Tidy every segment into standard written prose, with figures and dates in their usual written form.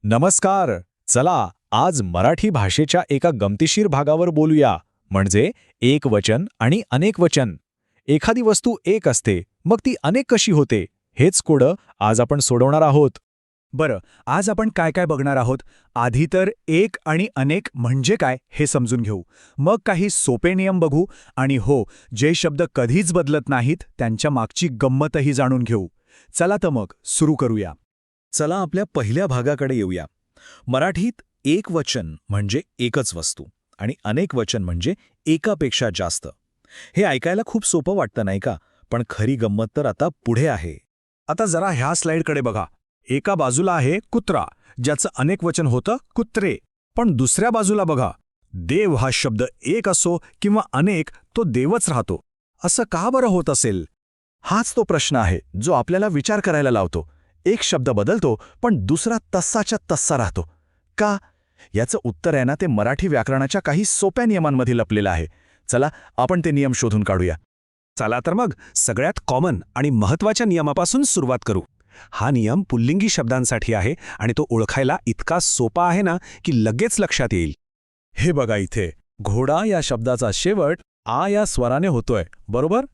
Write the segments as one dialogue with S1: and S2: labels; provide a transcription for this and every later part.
S1: नमस्कार. चला आज मराठी भाषेच्या एका गमतीशीर भागावर बोलूया, म्हणजे एक वचन आणि अनेक वचन. एखादी वस्तू एक असते, मग ती अनेक कशी होते, हेच कोडं आज आपण सोडवणार आहोत.
S2: बरं, आज आपण काय काय बघणार आहोत? आधी तर एक आणि अनेक म्हणजे काय हे समजून घेऊ. मग काही सोपे नियम बघू आणि हो, जे शब्द कधीच बदलत नाहीत त्यांच्या मागची गंमतही जाणून घेऊ. चला तर मग सुरू करूया.
S3: चला आपल्या पहिल्या भागाकडे येऊया. मराठीत एक वचन म्हणजे एकच वस्तू आणि अनेक वचन म्हणजे एकापेक्षा जास्त. हे ऐकायला खूप सोपं वाटतं नाही का? पण खरी गंमत तर आता पुढे आहे.
S2: आता जरा ह्या स्लाइडकडे बघा. एका बाजूला आहे कुत्रा, ज्याचं अनेक वचन होतं कुत्रे. पण दुसऱ्या बाजूला बघा, देव हा शब्द एक असो किंवा अनेक, तो देवच राहतो. असं का बरं होत असेल? हाच तो प्रश्न आहे जो आपल्याला विचार करायला लावतो. एक शब्द बदलतो पण दुसरा तस्साच्या तस्सा राहतो. का? याचं उत्तर आहे ना, ते मराठी व्याकरणाच्या काही सोप्या नियमांमध्ये लपलेलं आहे. चला आपण ते नियम शोधून काढूया.
S4: चला तर मग सगळ्यात कॉमन आणि महत्त्वाच्या नियमापासून सुरुवात करू. हा नियम पुल्लिंगी शब्दांसाठी आहे आणि तो ओळखायला इतका सोपा आहे ना की लगेच लक्षात येईल.
S2: हे बघा इथे, घोडा या शब्दाचा शेवट आ या स्वराने होतोय, बरोबर?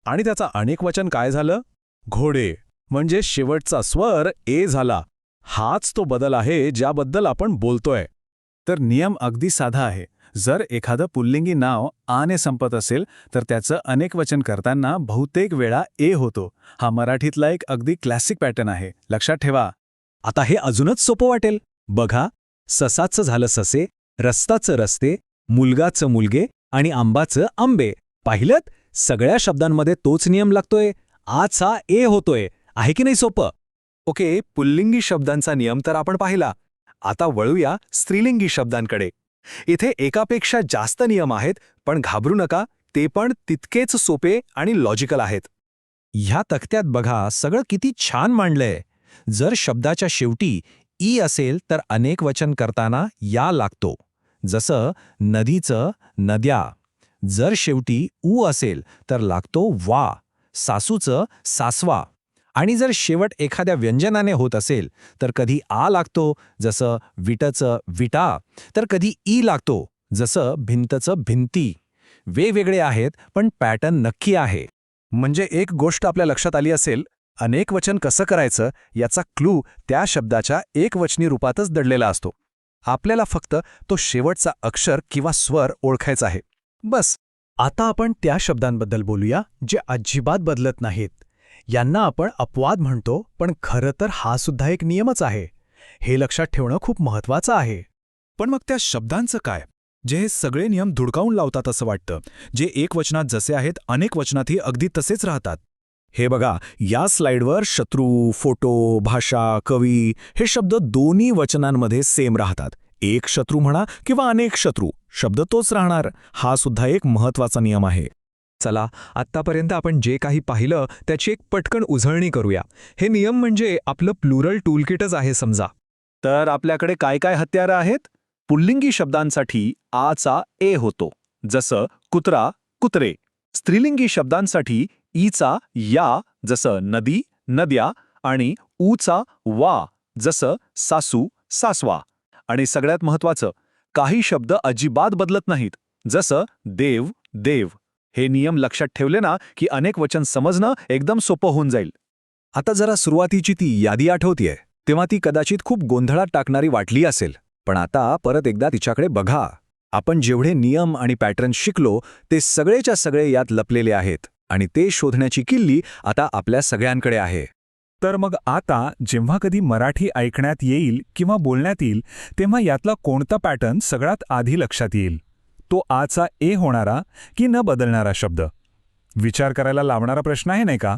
S2: आणि त्याचा अनेक वचन काय झालं? घोडे. म्हणजे शेवटचा स्वर ए झाला. हाच तो बदल आहे ज्याबद्दल आपण बोलतोय. तर नियम अगदी साधा आहे. जर एखादं पुल्लिंगी नाव आने संपत असेल तर त्याचं अनेक वचन करताना बहुतेक वेळा ए होतो. हा मराठीतला एक अगदी क्लासिक पॅटर्न आहे, लक्षात ठेवा.
S4: आता हे अजूनच सोपं वाटेल. बघा, ससाचं झालं ससे, रस्ताचं रस्ते, मुलगाचं मुलगे आणि आंबाचं आंबे. पाहिलंत? सगळ्या शब्दांमध्ये तोच नियम लागतोय. आचा ए होतोय. आहे की नाही सोपं? ओके, पुल्लिंगी शब्दांचा नियम तर आपण पाहिला. आता वळूया स्त्रीलिंगी शब्दांकडे. इथे एकापेक्षा जास्त नियम आहेत, पण घाबरू नका, ते पण तितकेच सोपे आणि लॉजिकल आहेत. ह्या तक्त्यात बघा, सगळं किती छान मांडलंय. जर शब्दाच्या शेवटी ई असेल तर अनेक वचन करताना या लागतो, जसं नदीचं नद्या. जर शेवटी ऊ असेल तर लागतो वा, सासूचं सासवा. आणि जर शेवट एखाद्या व्यंजनाने होत असेल तर कधी आ लागतो, जसं विटचं विटा, तर कधी ई लागतो, जसं भिंतचं भिंती. वेगवेगळे आहेत पण पॅटर्न नक्की आहे.
S2: म्हणजे एक गोष्ट आपल्या लक्षात आली असेल, अनेक वचन कसं करायचं याचा क्लू त्या शब्दाच्या एकवचनी रूपातच दडलेला असतो. आपल्याला फक्त तो शेवटचा अक्षर किंवा स्वर ओळखायचा आहे, बस. आता आपण त्या शब्दांबद्दल बोलूया जे अजिबात बदलत नाहीत. यांना आपण अपवाद म्हणतो, पण खरं तर हा सुद्धा एक नियमच आहे. हे लक्षात ठेवणं खूप महत्त्वाचं आहे.
S3: पण मग त्या शब्दांचं काय, जे हे सगळे नियम धुडकावून लावतात असं वाटतं, जे एक वचनात जसे आहेत अनेक वचनातही अगदी तसेच राहतात?
S2: हे बघा, या स्लाइडवर शत्रू, फोटो, भाषा, कवी हे शब्द दोन्ही वचनांमध्ये सेम राहतात. एक शत्रू म्हणा किंवा अनेक शत्रू, शब्द तोच राहणार. हा सुद्धा एक महत्त्वाचा नियम आहे.
S4: चला, आत्तापर्यंत आपण जे काही पाहिलं त्याची एक पटकन उजळणी करूया. हे नियम म्हणजे आपलं प्लुरल टूलकिटच आहे समजा.
S3: तर आपल्याकडे काय काय हत्यारं आहेत? पुल्लिंगी शब्दांसाठी आचा ए होतो, जसं कुत्रा कुत्रे. स्त्रीलिंगी शब्दांसाठी ईचा या, जसं नदी नद्या, आणि ऊचा वा, जसं सासू सासवा. आणि सगळ्यात महत्त्वाचं, काही शब्द अजिबात बदलत नाहीत, जसं देव देव. हे नियम लक्षात ठेवले ना की अनेक वचन समजणं एकदम सोपं होऊन जाईल.
S4: आता जरा सुरुवातीची ती यादी आठवतीये, तेव्हा ती कदाचित खूप गोंधळात टाकणारी वाटली असेल. पण आता परत एकदा तिच्याकडे बघा. आपण जेवढे नियम आणि पॅटर्न शिकलो ते सगळेच्या सगळे यात लपलेले आहेत आणि ते शोधण्याची किल्ली आता आपल्या सगळ्यांकडे आहे.
S5: तर मग आता जेव्हा कधी मराठी ऐकण्यात येईल किंवा बोलण्यात येईल तेव्हा यातला कोणता पॅटर्न सगळ्यात आधी लक्षात येईल? तो आचा ए होणारा की न बदलणारा शब्द? विचार करायला लावणारा प्रश्न आहे नाही का?